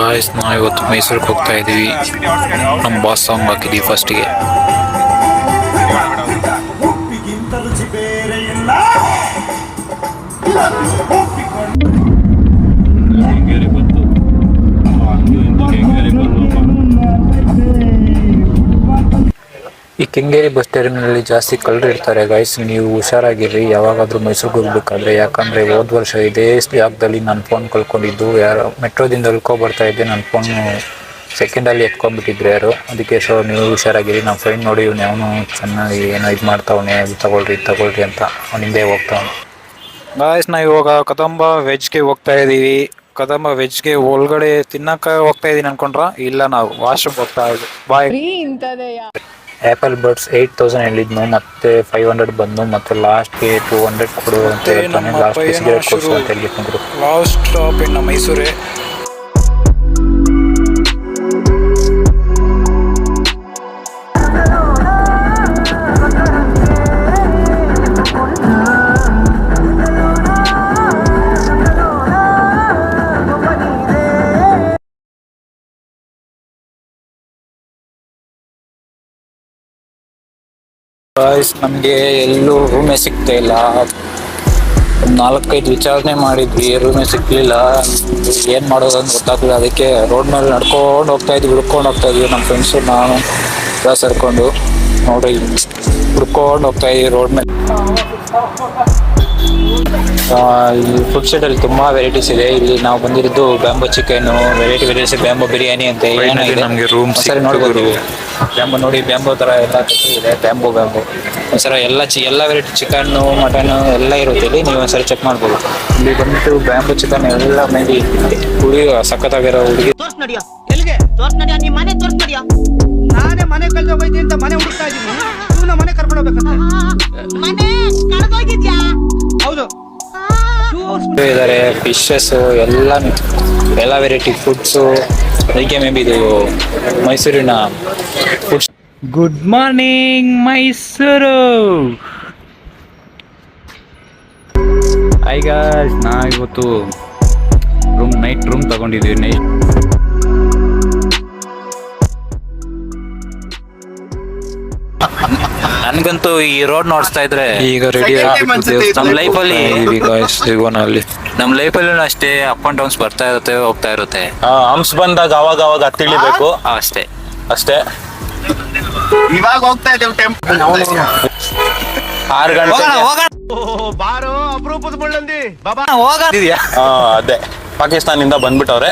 Guys ನಾವು ಇವತ್ತು ಮೈಸೂರಿಗೆ ಹೋಗ್ತಾ ಇದ್ದೀವಿ. ನಮ್ಮ ಬಾಸ್ ಸಾಂಗ್ ಹಾಕಿದ್ದೀವಿ ಫಸ್ಟಿಗೆ. ಈ ಕೆಂಗೇರಿ ಬಸ್ ಟರ್ಮಿನಲ್ಲಿ ಜಾಸ್ತಿ ಕಳ್ಳರು ಇರ್ತಾರೆ ಗೈಸ್, ನೀವು ಹುಷಾರಾಗಿರ್ರಿ ಯಾವಾಗಾದ್ರೂ ಮೈಸೂರಿಗೆ ಹೋಗ್ಬೇಕಾದ್ರೆ. ಯಾಕಂದ್ರೆ ಹೋದ ವರ್ಷ ಇದೇ ಜಾಗದಲ್ಲಿ ನಾನು ಫೋನ್ ಕಳ್ಕೊಂಡಿದ್ದು. ಯಾರು ಮೆಟ್ರೋದಿಂದ ಬರ್ತಾ ಇದ್ದೆ, ನನ್ನ ಫೋನ್ ಸೆಕೆಂಡಲ್ಲಿ ಎತ್ಕೊಂಡ್ಬಿಟ್ಟಿದ್ರು ಯಾರು. ಅದಕ್ಕೆ ಸೊ ನೀವು ಹುಷಾರಾಗಿರಿ. ನಮ್ಮ ಫ್ರೆಂಡ್ ನೋಡಿ ಇವ್ನು ಅವನು ಚೆನ್ನಾಗಿ ಏನೋ ಇದು ಮಾಡ್ತಾವನೆ, ಅದು ತಗೊಳ್ರಿ ಅಂತ ಅವ್ನ ಹಿಂದೆ ಹೋಗ್ತಾವನೆ. ಗಾಯ್ಸ್ ನಾವು ಇವಾಗ ಕದಂಬ ವೆಜ್ಗೆ ಹೋಗ್ತಾ ಇದ್ದೀವಿ. ಕದಂಬ ವೆಜ್ಗೆ ಒಳಗಡೆ ತಿನ್ನಕ್ಕೆ ಹೋಗ್ತಾ ಇದ್ದೀನಿ ಅನ್ಕೊಂಡ್ರ? ಇಲ್ಲ, ನಾವು ವಾಶ್ರೂಮ್ ಹೋಗ್ತಾ ಇದ್ದೀವಿ. ಬಾಯ್. ಆ್ಯಪಲ್ ಬಡ್ಸ್ 8000 ಹೇಳಿದ್ನು, ಮತ್ತೆ 500 ಬಂದು, ಮತ್ತೆ ಲಾಸ್ಟ್ಗೆ 200 ಕೊಡು ಅಂತ ಹೇಳ್ತಾನೆ. ಲಾಸ್ಟ್ ಸಿಗರೇಟ್ ಕೊಡ್ಸು ಅಂತ ಹೇಳಿದ್ರು. ಲಾಸ್ಟ್ ಸ್ಟಾಪ್ ಇನ್ನು ಮೈಸೂರೇ. ನಮಗೆ ಎಲ್ಲೂ ರೂಮೇ ಸಿಗ್ತಾ ಇಲ್ಲ. 4-5 ವಿಚಾರಣೆ ಮಾಡಿದ್ವಿ, ರೂಮೇ ಸಿಗ್ಲಿಲ್ಲ. ಏನ್ ಮಾಡೋದು ಅಂತ ಗೊತ್ತಾಗ್ಲಿಲ್ಲ. ಅದಕ್ಕೆ ರೋಡ್ ಮೇಲೆ ನಡ್ಕೊಂಡು ಹೋಗ್ತಾ ಇದ್ವಿ, ಹುಡ್ಕೊಂಡು ಹೋಗ್ತಾ ಇದ್ವಿ. ನಮ್ಮ ಫ್ರೆಂಡ್ಸು ನಾನು ಸೇರ್ಕೊಂಡು ನೋಡಿ ಹುಡ್ಕೊಂಡು ಹೋಗ್ತಾ ಇದ್ವಿ ರೋಡ್ ಮೇಲೆ. ಈ ಫುಡ್ ಸ್ಟ್ರೀಟ್ ಅಲ್ಲಿ ತುಂಬಾ ವೆರೈಟೀಸ್ ಇದೆ. ಇಲ್ಲಿ ನಾವು ಬಂದಿರೋದು bamboo chicken, varieties bamboo biryani ಅಂತ ಏನಾಗಿದೆ ನಮಗೆ ರೂಮ್ ಸರಿ ನೋಡ್ಬೋದಿವಿ. ಬ್ಯಾಂಬೋ ನೋಡಿ, ಬ್ಯಾಂಬೋ ತರ ಎಲ್ಲ ಇದೆ. ಬ್ಯಾಂಬೋ ಒಂದ್ಸಲ ಎಲ್ಲ ವೆರೈಟಿ ಚಿಕನ್, ಮಟನ್ ಎಲ್ಲ ಇರುತ್ತೆ ಇಲ್ಲಿ. ನೀವು ಒಂದ್ಸರಿ ಚೆಕ್ ಮಾಡ್ಬೋದು. ಇಲ್ಲಿ ಬಂದ್ಬಿಟ್ಟು ಬ್ಯಾಂಬೋ ಚಿಕನ್ ಎಲ್ಲ ಮೇಬಿ ಹುಡುಗಿ ಸಖತ್ತಾಗಿರೋ ಹುಡುಗಿ. ನಾನೇ ಮನೆ ಕಳ್ದ ಹೋಯ್ತೀನಿ ಅಂತ ಮನೆ ಹುಡುಕ್ತಾ ಇದ್ದೀನಿ. ಇವನ ಮನೆ ಕರ್ಕೊಂಡು ಹೋಗ್ಬೇಕಂತ. ಹೌದು ಇದಾರೆ ಫಿಶಸ್ ಎಲ್ಲ ವೆರೈಟಿ ಫುಡ್ಸು. ಅದಕ್ಕೆ ಮೇ ಬಿ ಇದು ಮೈಸೂರಿನ foods. Good morning Mysuru. Hi guys, ನಾವು ಇವತ್ತು ನೈಟ್ ರೂಮ್ ತಗೊಂಡಿದ್ದೀವಿ. ನೈಟ್ ನನ್ಗಂತೂ ಈ ರೋಡ್ ನೋಡ್ತಾ ಇದ್ರೆ ಈಗ ರೆಡಿ ನಮ್ಮ ಲೈಫಲ್ಲಿ ನಮ್ಮ ಲೈಫಲ್ಲಿ ಅಷ್ಟೇ ಅಪ್ ಅಂಡ್ ಡೌನ್ಸ್ ಬರ್ತಾ ಇರುತ್ತೆ, ಹೋಗ್ತಾ ಇರುತ್ತೆ. ಹಂಪ್ಸ್ ಬಂದಾಗ ಅವಾಗ ಹತ್ತಿ ಇಳಿಬೇಕು ಅಷ್ಟೇ. ಇವಾಗ ಹೋಗ್ತಾ ಇದ್ದೇವೆ ಟೆಂಪಲ್ 6 ಗಂಟೆ. ಬಾರೋ ಅಪರೂಪದ ಮುಳ್ಳಂದಿ ಬಾಬಾ ಅದೇ ಪಾಕಿಸ್ತಾನದಿಂದ ಬಂದ್ಬಿಟ್ಟವ್ರೆ.